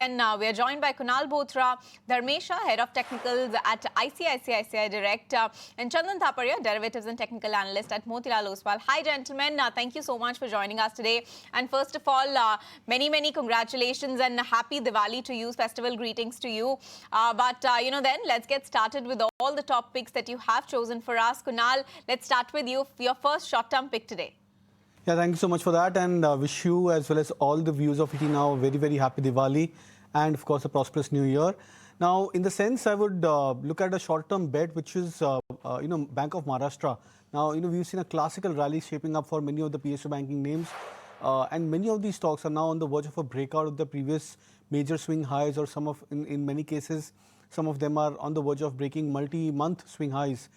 And we are joined by Kunal Bothra, Dharmesha, Head of Technicals at ICICI Direct, and Chandan Thaparia, Derivatives and Technical Analyst at Motilal Oswal. Hi, gentlemen. Thank you so much for joining us today. And first of all, many congratulations and happy Diwali to you. Festival greetings to you. Then let's get started with all the top picks that you have chosen for us. Kunal, let's start with you. Your first short-term pick today. Yeah, thank you so much for that, and wish you as well as all the viewers of ET Now a very happy Diwali and of course a prosperous new year. Now, in the sense, I would look at a short-term bet, which is Bank of Maharashtra. Now, we've seen a classical rally shaping up for many of the PSU banking names, and many of these stocks are now on the verge of a breakout of the previous major swing highs, or in many cases, some of them are on the verge of breaking multi-month swing highs.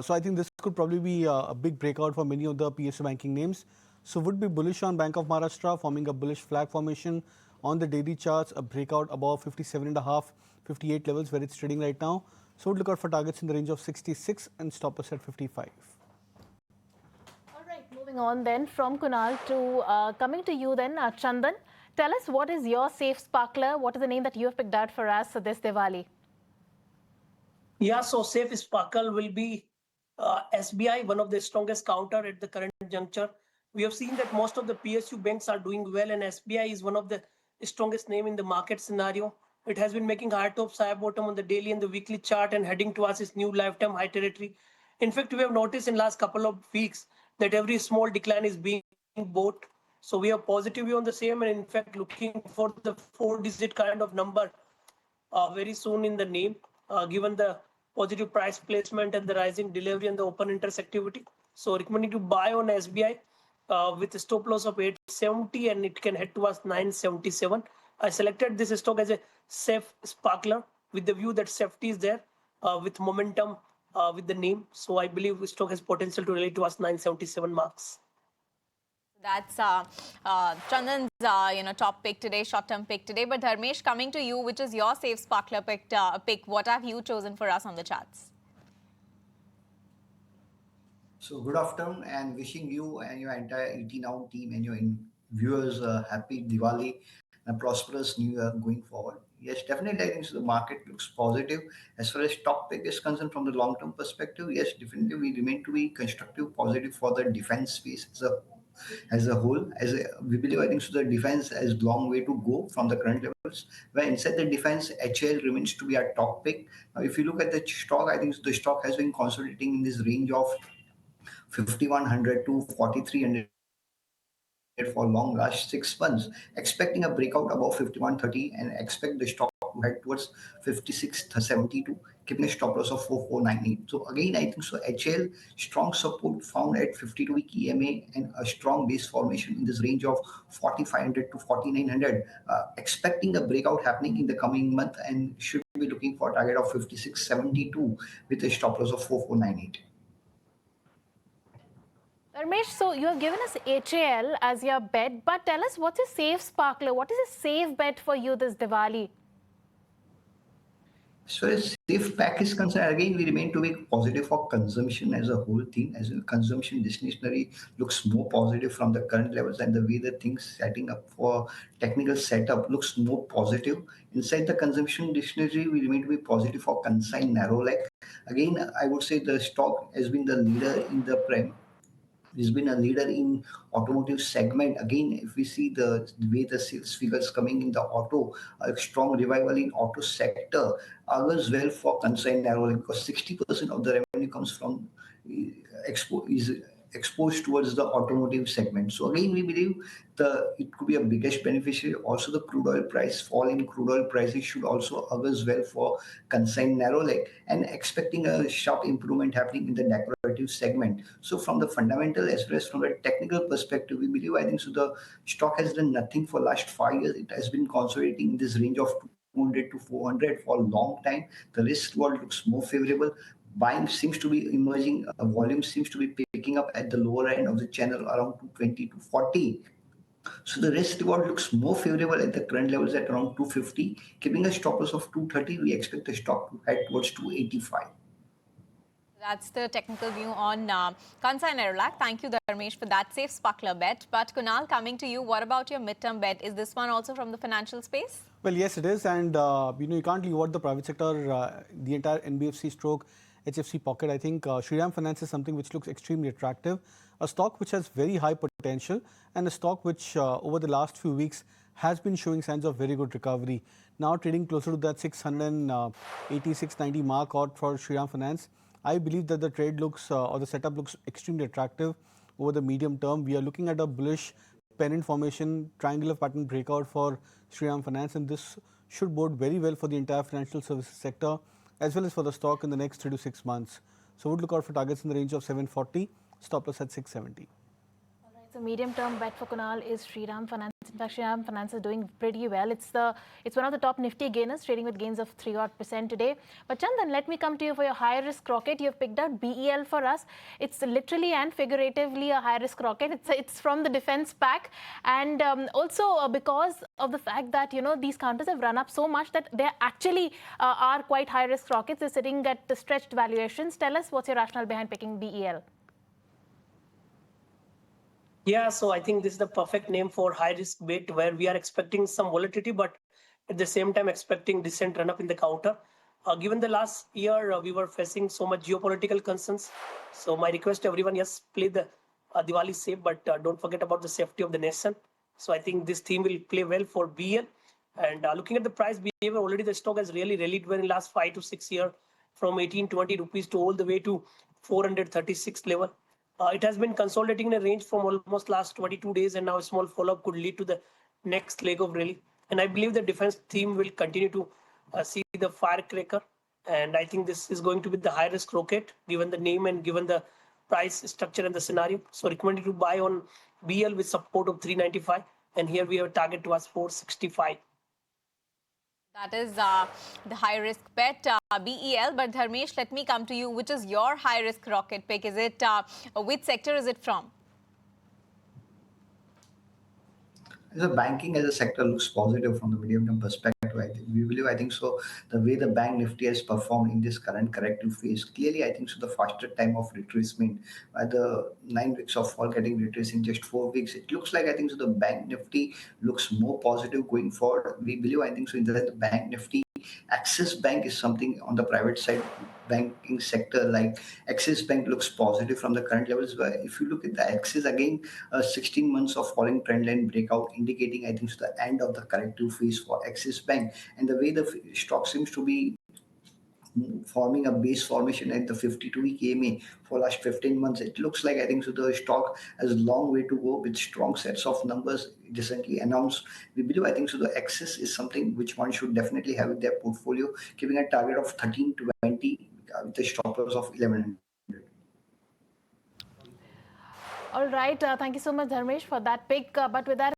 So I think this could probably be a big breakout for many of the PSU banking names. So would be bullish on Bank of Maharashtra, forming a bullish flag formation on the daily charts, a breakout above 57.5, 58 levels where it's trading right now. So would look out for targets in the range of 66 and stop us at 55. All right, moving on then from Kunal to coming to you then, Chandan. Tell us, what is your safe sparkler? What is the name that you have picked out for us this Diwali? Yeah, so safe sparkle will be SBI, one of the strongest counter at the current juncture. We have seen that most of the PSU banks are doing well, and SBI is one of the strongest name in the market scenario. It has been making high top, high bottom on the daily and the weekly chart and heading towards its new lifetime high territory. In fact, we have noticed in last couple of weeks that every small decline is being bought. So we are positive on the same, and in fact looking for the 4-digit kind of number very soon in the name, given the positive price placement and the rising delivery and the open interest activity. So recommending to buy on SBI with a stop loss of 870, and it can head towards 977. I selected this stock as a safe sparkler with the view that safety is there with momentum with the name. So I believe the stock has potential to relate towards 977 marks. That's Chandan's top pick today, short-term pick today. But Dharmesh, coming to you, which is your safe sparkler pick? What have you chosen for us on the charts? So good afternoon, and wishing you and your entire ET Now team and your viewers a happy Diwali and a prosperous new year going forward. Yes, definitely I think so the market looks positive. As far as top pick is concerned from the long-term perspective, yes, definitely we remain to be constructive, positive for the defense space as a whole. We believe, I think so the defense has long way to go from the current levels. Where inside the defense, HL remains to be our top pick. Now, if you look at the stock, I think the stock has been consolidating in this range of 5100 to 4300 for long last 6 months, expecting a breakout above 5130 and expect the stock to head towards 5672, keeping a stop loss of 4498. So again, I think so HL strong support found at 52-week EMA and a strong base formation in this range of 4500 to 4900, expecting a breakout happening in the coming month, and should be looking for a target of 5672 with a stop loss of 4498. Dharmesh, so you have given us HAL as your bet, but tell us, what's a safe sparkler? What is a safe bet for you this Diwali? So as safe pack is concerned, again, we remain to be positive for consumption as a whole thing. As a consumption discretionary looks more positive from the current levels, and the way the things setting up for technical setup looks more positive. Inside the consumption discretionary, we remain to be positive for consign narrow leg. Again, I would say the stock has been the leader in the prime. He's been a leader in automotive segment. Again, if we see the way the sales figures coming in the auto, a strong revival in auto sector augurs well for consign narrow, because 60% of the revenue comes from is exposed towards the automotive segment. So again, we believe it could be a biggest beneficiary. Also, the crude oil price fall in crude oil prices should also augurs well for consign narrow leg, and expecting a sharp improvement happening in the decorative segment. So from the fundamental as well as from a technical perspective, we believe, I think so the stock has done nothing for last 5 years. It has been consolidating in this range of 200 to 400 for a long time. The risk reward looks more favorable. Buying seems to be emerging, volume seems to be picking up at the lower end of the channel around 220 to 40. So the risk reward looks more favorable at the current levels at around 250. Keeping a stop loss of 230, we expect the stock to head towards 285. That's the technical view on Kansai Nerolac. Thank you, Dharmesh, for that safe sparkler bet. But Kunal, coming to you, what about your midterm bet? Is this one also from the financial space? Well, yes, it is, and you can't leave out the private sector, the entire NBFC stroke HFC pocket. I think Shriram Finance is something which looks extremely attractive, a stock which has very high potential, and a stock which over the last few weeks has been showing signs of very good recovery. Now trading closer to that 680, 690 mark out for Shriram Finance. I believe that the trade looks or the setup looks extremely attractive over the medium term. We are looking at a bullish pennant formation, triangular pattern breakout for Shriram Finance, and this should bode very well for the entire financial services sector as well as for the stock in the next 3 to 6 months. So would look out for targets in the range of 740, stop loss at 670. All right, so medium-term bet for Kunal is Shriram Finance. In fact, Shriram Finance is doing pretty well. It's one of the top Nifty gainers, trading with gains of 3% today. But Chandan, let me come to you for your high-risk rocket. You've picked out BEL for us. It's literally and figuratively a high-risk rocket. It's from the defense pack, and also because of the fact that these counters have run up so much that they actually are quite high-risk rockets. They're sitting at the stretched valuations. Tell us what's your rationale behind picking BEL. Yeah, so I think this is the perfect name for high risk bet where we are expecting some volatility, but at the same time expecting decent run up in the counter. Given the last year, we were facing so much geopolitical concerns. So my request to everyone, yes, play the Diwali safe, but don't forget about the safety of the nation. So I think this theme will play well for BL. And looking at the price behavior, already the stock has really rallied well in last 5 to 6 years from 1820 rupees to all the way to 436 level. It has been consolidating in a range from almost last 22 days, and now a small follow-up could lead to the next leg of rally. And I believe the defense theme will continue to see the firecracker. And I think this is going to be the high risk rocket, given the name and given the price structure and the scenario. So recommended to buy on BL with support of 395. And here we have a target to us 465. That is the high-risk bet, BEL. But Dharmesh, let me come to you. Which is your high-risk rocket pick? Is it which sector is it from? The banking as a sector looks positive from the medium-term perspective. I think so. The way the bank Nifty has performed in this current corrective phase, clearly, I think so. The faster time of retracement, by the 9 weeks of fall getting retraced in just 4 weeks, it looks like I think so. The bank Nifty looks more positive going forward. We believe I think so. In the bank Nifty, Axis Bank is something on the private side banking sector. Like Axis Bank looks positive from the current levels. But if you look at the Axis again, 16 months of falling trend line breakout, indicating I think it's the end of the corrective phase for Axis Bank. And the way the stock seems to be forming a base formation at the 52-week EMA for last 15 months, it looks like I think so the stock has a long way to go with strong sets of numbers recently announced. We believe I think so the Axis is something which one should definitely have in their portfolio, giving a target of 1320 with a stop loss of 1100. All right, thank you so much, Dharmesh, for that pick. But with that